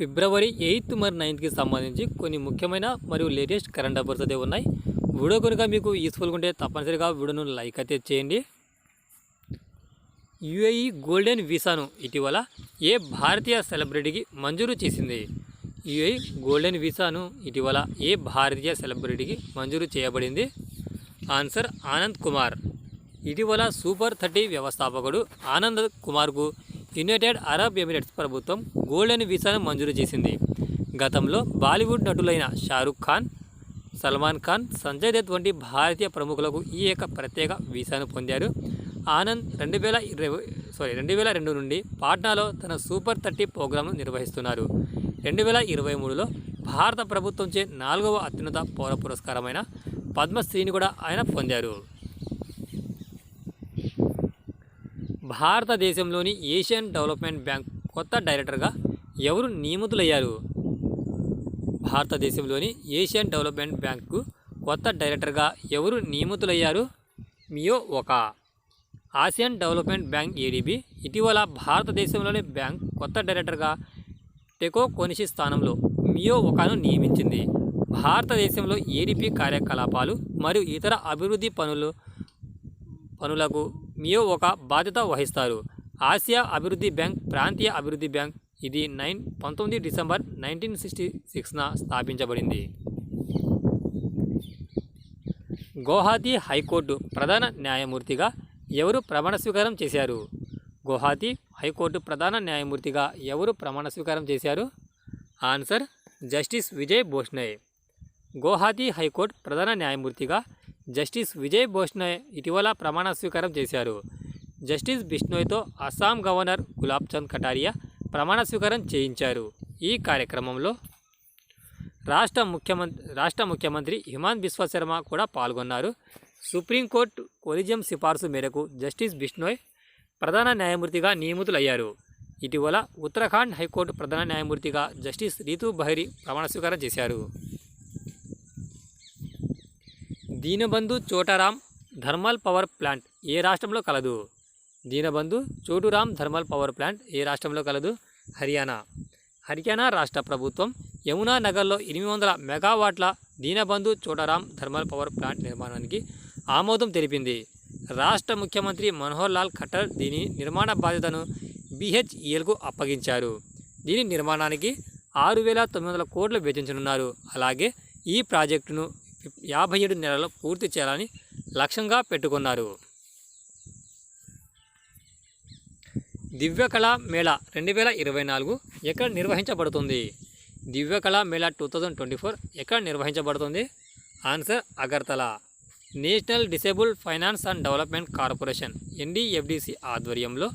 ఫిబ్రవరి 8 మరియు 9కి సంబంధించి కొన్ని ముఖ్యమైన మరియు లేటెస్ట్ కరెంట్ అఫైర్స్ అయితే ఉన్నాయి. వీడియో కనుక మీకు యూస్ఫుల్గా ఉంటే తప్పనిసరిగా వీడియోను లైక్ అయితే చేయండి. యుఏఈ గోల్డెన్ వీసాను ఇటీవల ఏ భారతీయ సెలబ్రిటీకి మంజూరు చేసింది? యుఏఈ గోల్డెన్ వీసాను ఇటీవల ఏ భారతీయ సెలబ్రిటీకి మంజూరు చేయబడింది? ఆన్సర్ ఆనంద్ కుమార్. ఇటీవల సూపర్ 30 వ్యవస్థాపకుడు ఆనంద్ కుమార్కు యునైటెడ్ అరబ్ ఎమిరేట్స్ ప్రభుత్వం గోల్డెన్ వీసాను మంజూరు చేసింది. గతంలో బాలీవుడ్ నటులైన షారుఖ్ ఖాన్, సల్మాన్ ఖాన్, సంజయ్ దత్ వంటి భారతీయ ప్రముఖులకు ఈ ప్రత్యేక వీసాను పొందారు. ఆనంద్ 2002 నుండి పాట్నాలో తన సూపర్ 30 ప్రోగ్రాంను నిర్వహిస్తున్నారు. 2023లో భారత ప్రభుత్వంచే 4వ అత్యున్నత పౌర పురస్కారమైన పద్మశ్రీని కూడా ఆయన పొందారు. భారతదేశంలోని ఏషియన్ డెవలప్మెంట్ బ్యాంక్ కొత్త డైరెక్టర్గా ఎవరు నియమితులయ్యారు? భారతదేశంలోని ఏషియన్ డెవలప్మెంట్ బ్యాంకు కొత్త డైరెక్టర్గా ఎవరు నియమితులయ్యారు? మియో ఒకా. ఆసియన్ డెవలప్మెంట్ బ్యాంక్ ఏడీబీ ఇటీవల భారతదేశంలోని బ్యాంక్ కొత్త డైరెక్టర్గా టెకో కొనిషి స్థానంలో మియో ఒకాను నియమించింది. భారతదేశంలో ఏడీబీ కార్యకలాపాలు మరియు ఇతర అభివృద్ధి పనులకు మియో ఒకా బాధ్యత వహిస్తారు. ఆసియా అభివృద్ధి బ్యాంక్ ప్రాంతీయ అభివృద్ధి బ్యాంక్. ఇది 19 డిసెంబర్ 1966న స్థాపించబడింది. గౌహతి హైకోర్టు ప్రధాన న్యాయమూర్తిగా ఎవరు ప్రమాణ స్వీకారం చేశారు? గౌహతి హైకోర్టు ప్రధాన న్యాయమూర్తిగా ఎవరు ప్రమాణ స్వీకారం చేశారు? Answer justice Vijay Bishnoi. Guwahati high court ప్రధాన న్యాయమూర్తిగా జస్టిస్ విజయ్ బోష్నాయ్ ఇటీవల ప్రమాణ స్వీకారం చేశారు. జస్టిస్ బిష్నోయ్తో అస్సాం గవర్నర్ గులాబ్ చంద్ కటారియా ప్రమాణ స్వీకారం చేయించారు. ఈ కార్యక్రమంలో రాష్ట్ర ముఖ్యమంత్రి హిమంత బిశ్వ శర్మ కూడా పాల్గొన్నారు. సుప్రీంకోర్టు కొలీజియం సిఫార్సు మేరకు జస్టిస్ బిష్నోయ్ ప్రధాన న్యాయమూర్తిగా నియమితులయ్యారు. ఇటీవల ఉత్తరాఖండ్ హైకోర్టు ప్రధాన న్యాయమూర్తిగా జస్టిస్ రీతూ బహరి ప్రమాణ స్వీకారం చేశారు. దీనబంధు చోటారాం థర్మల్ పవర్ ప్లాంట్ ఏ రాష్ట్రంలో కలదు? దీనబంధు చోటురాం థర్మల్ పవర్ ప్లాంట్ ఏ రాష్ట్రంలో కలదు? హర్యానా రాష్ట్ర ప్రభుత్వం యమునా నగర్లో 800 మెగావాట్ల దీనబంధు చోటారాం థర్మల్ పవర్ ప్లాంట్ నిర్మాణానికి ఆమోదం తెలిపింది. రాష్ట్ర ముఖ్యమంత్రి మనోహర్ లాల్ ఖట్టర్ దీని నిర్మాణ బాధ్యతను BHELకు అప్పగించారు. దీని నిర్మాణానికి 6,900 కోట్లు వెచ్చించనున్నారు. అలాగే ఈ ప్రాజెక్టును 57 నెలల్లో పూర్తి చేయాలని లక్ష్యంగా పెట్టుకున్నారు. దివ్యకళా మేళా 2024 ఎక్కడ నిర్వహించబడుతుంది? దివ్యకళా మేళా 2024 ఎక్కడ నిర్వహించబడుతుంది? Answer Agartala. National disabled finance and development corporation NDFDC ఆధ్వర్యంలో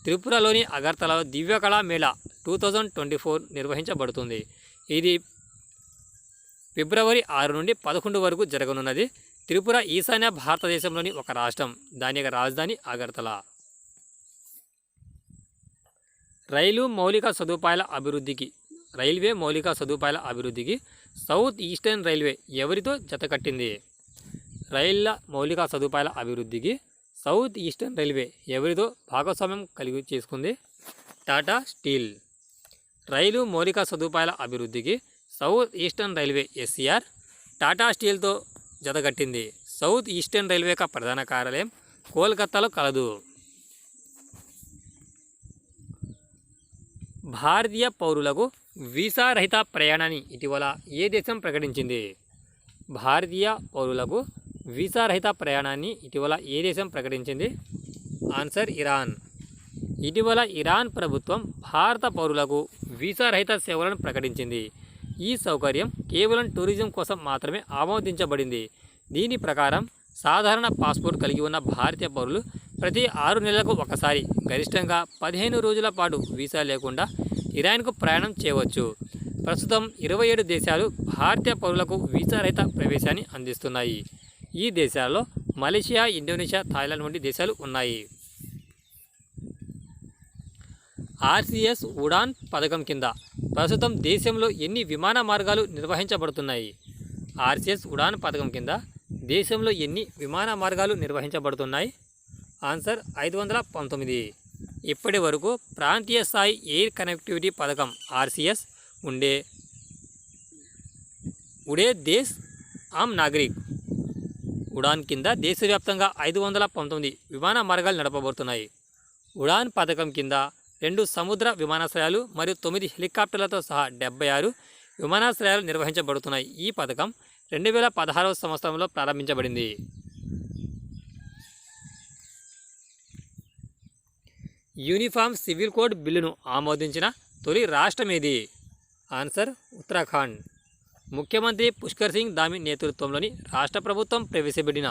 త్రిపురలోని అగర్తలలో దివ్యకళా మేళా 2024 నిర్వహించబడుతుంది. ఇది ఫిబ్రవరి 6 నుండి 11 వరకు జరగనున్నది. త్రిపుర ఈశాన్య భారతదేశంలోని ఒక రాష్ట్రం. దాని యొక్క రాజధాని అగర్తల. రైల్వే మౌలిక సదుపాయాల అభివృద్ధికి సౌత్ ఈస్టర్న్ రైల్వే ఎవరితో జతకట్టింది? రైళ్ల మౌలిక సదుపాయాల అభివృద్ధికి సౌత్ ఈస్టర్న్ రైల్వే ఎవరితో భాగస్వామ్యం కలిగి చేసుకుంది? టాటా స్టీల్. రైలు మౌలిక సదుపాయాల అభివృద్ధికి south eastern railway SCR Tata స్టీల్తో జతకట్టింది. సౌత్ ఈస్టర్న్ రైల్వే యొక్క ప్రధాన కార్యాలయం కోల్కతాలో కలదు. భారతీయ పౌరులకు వీసా రహిత ప్రయాణాన్ని ఇటీవల ఏ దేశం ప్రకటించింది? భారతీయ పౌరులకు వీసా రహిత ప్రయాణాన్ని ఇటీవల ఏ దేశం ప్రకటించింది? Answer Iran. ఇటీవల ఇరాన్ ప్రభుత్వం భారత పౌరులకు వీసా రహిత సేవలను ప్రకటించింది. ఈ సౌకర్యం కేవలం టూరిజం కోసం మాత్రమే ఆమోదించబడింది. దీని ప్రకారం సాధారణ పాస్పోర్ట్ కలిగి ఉన్న భారతీయ పౌరులు ప్రతి 6 నెలలకు ఒకసారి గరిష్టంగా 15 రోజుల పాటు వీసా లేకుండా ఇరాన్కు ప్రయాణం చేయవచ్చు. ప్రస్తుతం 27 దేశాలు భారతీయ పౌరులకు వీసా రహిత ప్రవేశాన్ని అందిస్తున్నాయి. ఈ దేశాల్లో మలేషియా, ఇండోనేషియా, థాయిలాండ్ వంటి దేశాలు ఉన్నాయి. RCS ఉడాన్ పథకం కింద ప్రస్తుతం దేశంలో ఎన్ని విమాన మార్గాలు నిర్వహించబడుతున్నాయి? RCS ఉడాన్ పథకం కింద దేశంలో ఎన్ని విమాన మార్గాలు నిర్వహించబడుతున్నాయి? ఆన్సర్ 519. ఇప్పటి వరకు ప్రాంతీయ స్థాయి ఎయిర్ కనెక్టివిటీ పథకం ఆర్సిఎస్ ఉడే దేశ్ ఆమ్ నాగరిక్ ఉడాన్ కింద దేశవ్యాప్తంగా 519 విమాన మార్గాలు నడపబడుతున్నాయి. ఉడాన్ పథకం కింద 2 సముద్ర విమానాశ్రయాలు మరియు 9 హెలికాప్టర్లతో సహా 76 విమానాశ్రయాలు నిర్వహించబడుతున్నాయి. ఈ పథకం 2016వ సంవత్సరంలో ప్రారంభించబడింది. యూనిఫామ్ సివిల్ కోడ్ బిల్లును ఆమోదించిన తొలి రాష్ట్రం ఏది? ఆన్సర్ ఉత్తరాఖండ్. ముఖ్యమంత్రి పుష్కర్ సింగ్ ధామి నేతృత్వంలోని రాష్ట్ర ప్రభుత్వం ప్రవేశపెట్టిన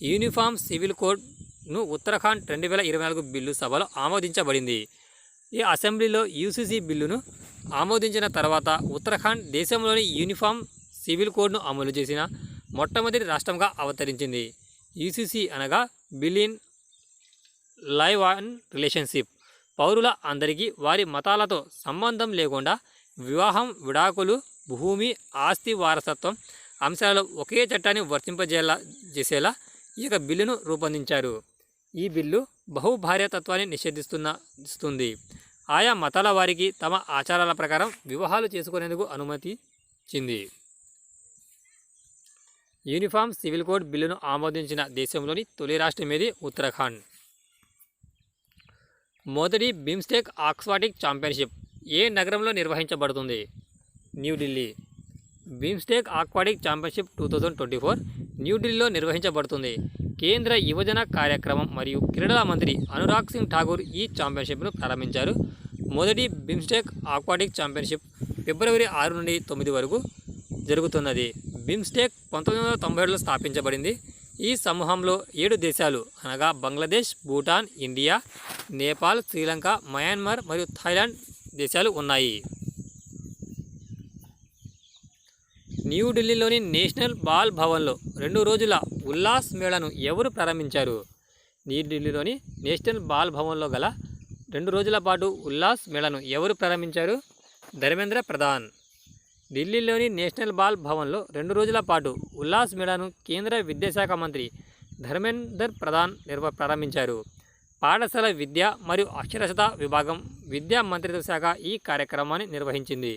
యూనిఫామ్ సివిల్ కోడ్ను ఉత్తరాఖండ్ 2024 బిల్లు సభలో ఆమోదించబడింది. ఈ అసెంబ్లీలో యూసీసీ బిల్లును ఆమోదించిన తర్వాత ఉత్తరాఖండ్ దేశంలోని యూనిఫామ్ సివిల్ కోడ్ను అమలు చేసిన మొట్టమొదటి రాష్ట్రంగా అవతరించింది. యూసీసీ అనగా bill in live and relationship. పౌరుల అందరికీ వారి మతాలతో సంబంధం లేకుండా వివాహం, విడాకులు, భూమి, ఆస్తి వారసత్వం అంశాలలో ఒకే చట్టాన్ని వర్తింపజేసేలా ఈ బిల్లును రూపొందించారు. ఈ బిల్లు బహుభార్యాతత్వాన్ని నిషేధిస్తుంది. ఆయా మతాల వారికి తమ ఆచారాల ప్రకారం వివాహాలు చేసుకునేందుకు అనుమతించింది. యూనిఫామ్ సివిల్ కోడ్ బిల్లును ఆమోదించిన దేశంలోని తొలి రాష్ట్రం ఏది? ఉత్తరాఖండ్. మొదటి బిమ్స్టెక్ ఆక్వాటిక్ ఛాంపియన్షిప్ ఏ నగరంలో నిర్వహించబడుతుంది? న్యూఢిల్లీ. బిమ్స్టెక్ ఆక్వాటిక్ ఛాంపియన్షిప్ 2024 న్యూఢిల్లీలో నిర్వహించబడుతుంది. కేంద్ర యువజన కార్యక్రమం మరియు క్రీడల మంత్రి అనురాగ్ సింగ్ ఠాకూర్ ఈ ఛాంపియన్షిప్ను ప్రారంభించారు. మొదటి బిమ్స్టెక్ ఆక్వాటిక్ ఛాంపియన్షిప్ ఫిబ్రవరి 6 నుండి 9 వరకు జరుగుతున్నది. బిమ్స్టెక్ 1997లో స్థాపించబడింది. ఈ సమూహంలో 7 దేశాలు అనగా బంగ్లాదేశ్, భూటాన్, ఇండియా, నేపాల్, శ్రీలంక, మయన్మార్ మరియు థాయిలాండ్ దేశాలు ఉన్నాయి. న్యూఢిల్లీలోని నేషనల్ బాల్ భవన్లో 2 రోజుల ఉల్లాస్ మేళను ఎవరు ప్రారంభించారు? న్యూఢిల్లీలోని నేషనల్ బాల్ భవన్లో గల 2 రోజుల పాటు ఉల్లాస్ మేళను ఎవరు ప్రారంభించారు? ధర్మేంద్ర ప్రధాన్. ఢిల్లీలోని నేషనల్ బాల్ భవన్లో 2 రోజుల పాటు ఉల్లాస్ మేళను కేంద్ర విద్యాశాఖ మంత్రి ధర్మేంద్ర ప్రధాన్ ప్రారంభించారు. పాఠశాల విద్య మరియు అక్షరాస్యత విభాగం, విద్యా మంత్రిత్వ శాఖ ఈ కార్యక్రమాన్ని నిర్వహించింది.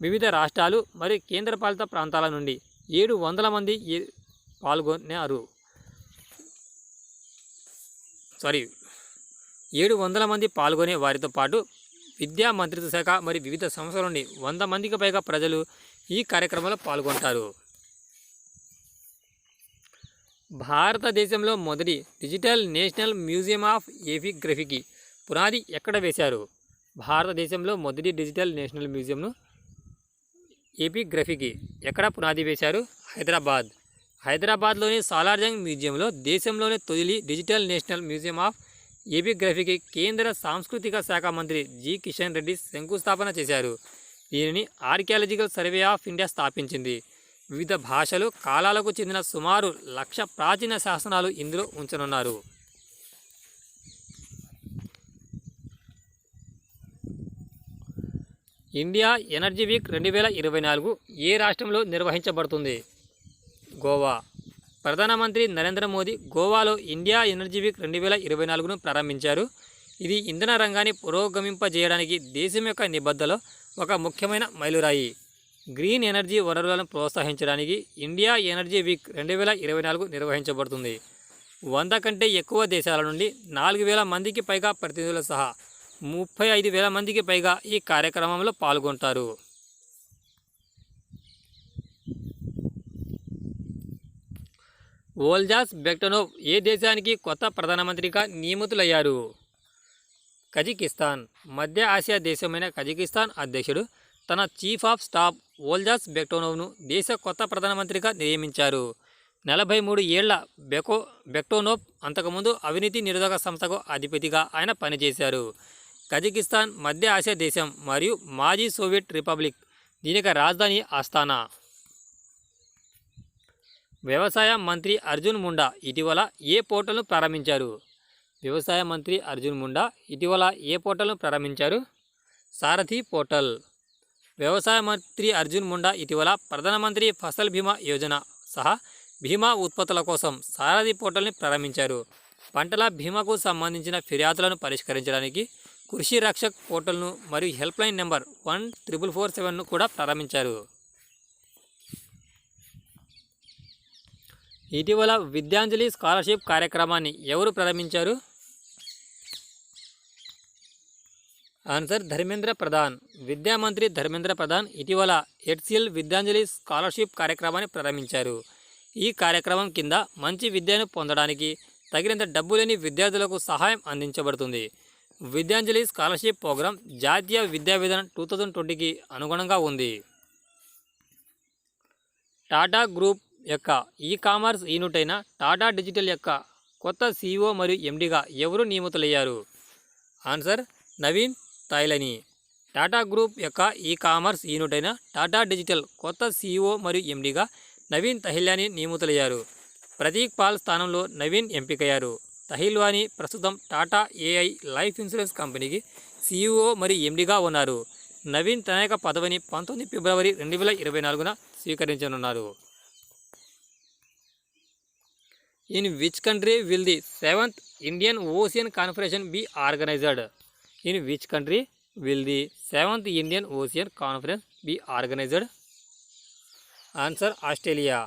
వివిధ రాష్ట్రాలు మరియు కేంద్రపాలిత ప్రాంతాల నుండి 700 మంది పాల్గొన్నారు. 700 మంది పాల్గొనే వారితో పాటు విద్యా మంత్రిత్వ శాఖ మరియు వివిధ సంస్థల నుండి 100 మందికి పైగా ప్రజలు ఈ కార్యక్రమంలో పాల్గొంటారు. భారతదేశంలో మొదటి డిజిటల్ నేషనల్ మ్యూజియం ఆఫ్ ఎపిగ్రఫీకి పునాది ఎక్కడ వేశారు? భారతదేశంలో మొదటి డిజిటల్ నేషనల్ మ్యూజియంను ఎపిగ్రఫీకి ఎక్కడ పునాది వేశారు? హైదరాబాద్. హైదరాబాద్లోని సాలార్జంగ్ మ్యూజియంలో దేశంలోని తొలి డిజిటల్ నేషనల్ మ్యూజియం ఆఫ్ ఎపిగ్రఫీకి కేంద్ర సాంస్కృతిక శాఖ మంత్రి జి కిషన్ రెడ్డి శంకుస్థాపన చేశారు. దీనిని ఆర్కియాలజికల్ సర్వే ఆఫ్ ఇండియా స్థాపించింది. వివిధ భాషలు, కాలాలకు చెందిన సుమారు 1,00,000 ప్రాచీన శాసనాలు ఇందులో ఉంచనున్నారు. ఇండియా ఎనర్జీ వీక్ 2024 ఏ రాష్ట్రంలో నిర్వహించబడుతుంది? గోవా. ప్రధానమంత్రి నరేంద్ర మోదీ గోవాలో ఇండియా ఎనర్జీ వీక్ 2024ను ప్రారంభించారు. ఇది ఇంధన రంగాన్ని పురోగమింపజేయడానికి దేశం యొక్క నిబద్ధతలో ఒక ముఖ్యమైన మైలురాయి. గ్రీన్ ఎనర్జీ వనరులను ప్రోత్సహించడానికి ఇండియా ఎనర్జీ వీక్ 2024 నిర్వహించబడుతుంది. 100 కంటే ఎక్కువ దేశాల నుండి 4,000 మందికి పైగా ప్రతినిధులు సహా 35,000 మందికి పైగా ఈ కార్యక్రమంలో పాల్గొంటారు. ఓల్జాస్ బెక్టనోవ్ ఏ దేశానికి కొత్త ప్రధానమంత్రిగా నియమితులయ్యారు? కజకిస్తాన్. మధ్య ఆసియా దేశమైన కజకిస్తాన్ అధ్యక్షుడు తన చీఫ్ ఆఫ్ స్టాఫ్ ఓల్జాస్ బెక్టనోవ్ను దేశ కొత్త ప్రధానమంత్రిగా నియమించారు. 43 ఏళ్ల బెక్టనోవ్ అంతకుముందు అవినీతి నిరోధక సంస్థకు అధిపతిగా ఆయన పనిచేశారు. కజకిస్తాన్ మధ్య ఆసియా దేశం మరియు మాజీ సోవియట్ రిపబ్లిక్. దీని యొక్క రాజధాని ఆస్తానా. వ్యవసాయ మంత్రి అర్జున్ ముండా ఇటీవల ఏ పోర్టల్ను ప్రారంభించారు? వ్యవసాయ మంత్రి అర్జున్ ముండా ఇటీవల ఏ పోర్టల్ను ప్రారంభించారు? సారథి పోర్టల్. వ్యవసాయ మంత్రి అర్జున్ ముండా ఇటీవల ప్రధానమంత్రి ఫసల్ బీమా యోజన సహా బీమా ఉత్పత్తుల కోసం సారథి పోర్టల్ని ప్రారంభించారు. పంటల బీమాకు సంబంధించిన ఫిర్యాదులను పరిష్కరించడానికి కృషి రక్షక్ పోర్టల్ను మరియు హెల్ప్లైన్ నెంబర్ 14447ను కూడా ప్రారంభించారు. ఇటీవల విద్యాంజలి స్కాలర్షిప్ కార్యక్రమాన్ని ఎవరు ప్రారంభించారు? ఆన్సర్ ధర్మేంద్ర ప్రధాన్. విద్యామంత్రి ధర్మేంద్ర ప్రధాన్ ఇటీవల HCL విద్యాంజలి స్కాలర్షిప్ కార్యక్రమాన్ని ప్రారంభించారు. ఈ కార్యక్రమం కింద మంచి విద్యను పొందడానికి తగినంత డబ్బు లేని విద్యార్థులకు సహాయం అందించబడుతుంది. విద్యాంజలి స్కాలర్షిప్ ప్రోగ్రాం జాతీయ విద్యా విధానం 2020కి అనుగుణంగా ఉంది. టాటా గ్రూప్ యొక్క ఈ-కామర్స్ యూనిట్ అయిన టాటా డిజిటల్ యొక్క కొత్త CEO మరియు MDగా ఎవరు నియమితులయ్యారు? ఆన్సర్ నవీన్ తైలని. టాటా గ్రూప్ యొక్క ఈ-కామర్స్ యూనిట్ అయిన టాటా డిజిటల్ కొత్త CEO మరియు MDగా నవీన్ తహిల్వానీ నియమితులయ్యారు. ప్రతీక్ పాల్ స్థానంలో నవీన్ ఎంపికయ్యారు. తహిల్వానీ ప్రస్తుతం టాటా AI లైఫ్ ఇన్సూరెన్స్ కంపెనీకి CEO మరియు MDగా ఉన్నారు. నవీన్ తన యొక్క పదవిని 19 ఫిబ్రవరి 2024న స్వీకరించనున్నారు. In which country will the 7th Indian Ocean Conference be organized? In which country will the 7th Indian Ocean Conference be organized? Answer Australia.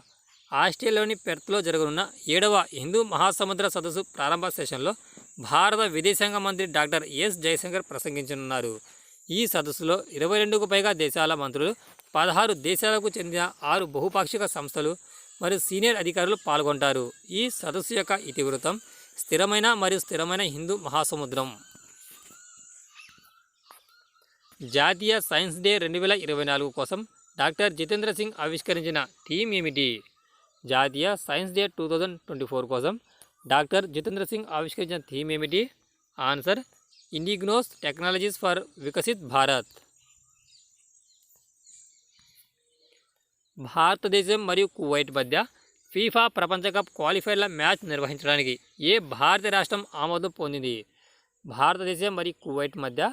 ఆస్ట్రేలియాలోని పెర్త్లో జరగనున్న 7వ హిందూ మహాసముద్ర సదస్సు ప్రారంభ సెషన్లో భారత విదేశాంగ మంత్రి డాక్టర్ ఎస్ జయశంకర్ ప్రసంగించనున్నారు. ఈ సదస్సులో 22కు పైగా దేశాల మంత్రులు, 16 దేశాలకు చెందిన 6 బహుపాక్షిక సంస్థలు మరియు సీనియర్ అధికారులు పాల్గొంటారు. ఈ సదస్సు యొక్క ఇతివృత్తం స్థిరమైన మరియు స్థిరమైన హిందూ మహాసముద్రం. జాతీయ సైన్స్ డే 2024 కోసం డాక్టర్ జితేంద్ర సింగ్ ఆవిష్కరించిన థీమ్ ఏమిటి? జాతీయ సైన్స్ డే 2024 కోసం డాక్టర్ జితేంద్ర సింగ్ ఆవిష్కరించిన థీమ్ ఏమిటి? Answer indigenous technologies for Viksit Bharat. భారతదేశం మరియు కువైట్ మధ్య ఫీఫా ప్రపంచ కప్ క్వాలిఫైర్ల మ్యాచ్ నిర్వహించడానికి ఏ భారతీయ రాష్ట్రం ఆమోదం పొందింది? భారతదేశం మరియు కువైట్ మధ్య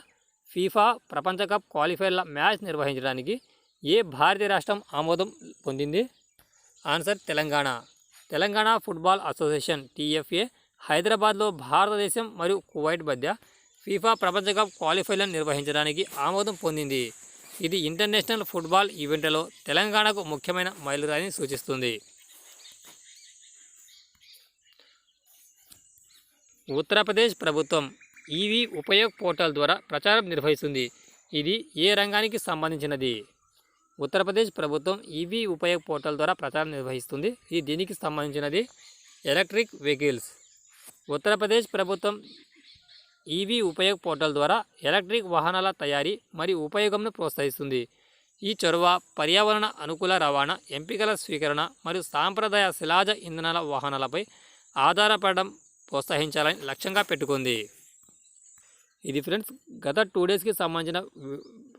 ఫీఫా ప్రపంచ కప్ క్వాలిఫైర్ల మ్యాచ్ నిర్వహించడానికి ఏ భారతీయ రాష్ట్రం ఆమోదం పొందింది? Answer Telangana. Telangana football association TFA హైదరాబాద్లో భారతదేశం మరియు కువైట్ మధ్య ఫీఫా ప్రపంచ కప్ క్వాలిఫైర్లను నిర్వహించడానికి ఆమోదం పొందింది. ఇది ఇంటర్నేషనల్ ఫుట్బాల్ ఈవెంట్లలో తెలంగాణకు ముఖ్యమైన మైలురాయిని సూచిస్తుంది. ఉత్తరప్రదేశ్ ప్రభుత్వం EV ఉపయోగ్ పోర్టల్ ద్వారా ప్రచారం నిర్వహిస్తుంది. ఇది ఏ రంగానికి సంబంధించినది? ఉత్తరప్రదేశ్ ప్రభుత్వం EV ఉపయోగ్ పోర్టల్ ద్వారా ప్రచారం నిర్వహిస్తుంది. ఇది దీనికి సంబంధించినది ఎలక్ట్రిక్ వెహికల్స్. ఉత్తరప్రదేశ్ ప్రభుత్వం EV ఉపయోగ్ పోర్టల్ ద్వారా ఎలక్ట్రిక్ వాహనాల తయారీ మరియు ఉపయోగంను ప్రోత్సహిస్తుంది. ఈ చొరవ పర్యావరణ అనుకూల రవాణా, ఎంపికల స్వీకరణ మరియు సాంప్రదాయ శిలాజ ఇంధనాల వాహనాలపై ఆధారపడడం ప్రోత్సహించాలని లక్ష్యంగా పెట్టుకుంది. ఇది ఫ్రెండ్స్ గత 2 డేస్కి సంబంధించిన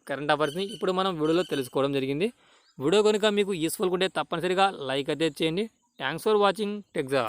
కరెంట్ అఫైర్స్ని ఇప్పుడు మనం వీడియోలో తెలుసుకోవడం జరిగింది. వీడియో కనుక మీకు యూస్ఫుల్గా ఉంటే తప్పనిసరిగా లైక్ అయితే చేయండి. Thanks for watching టెక్జా.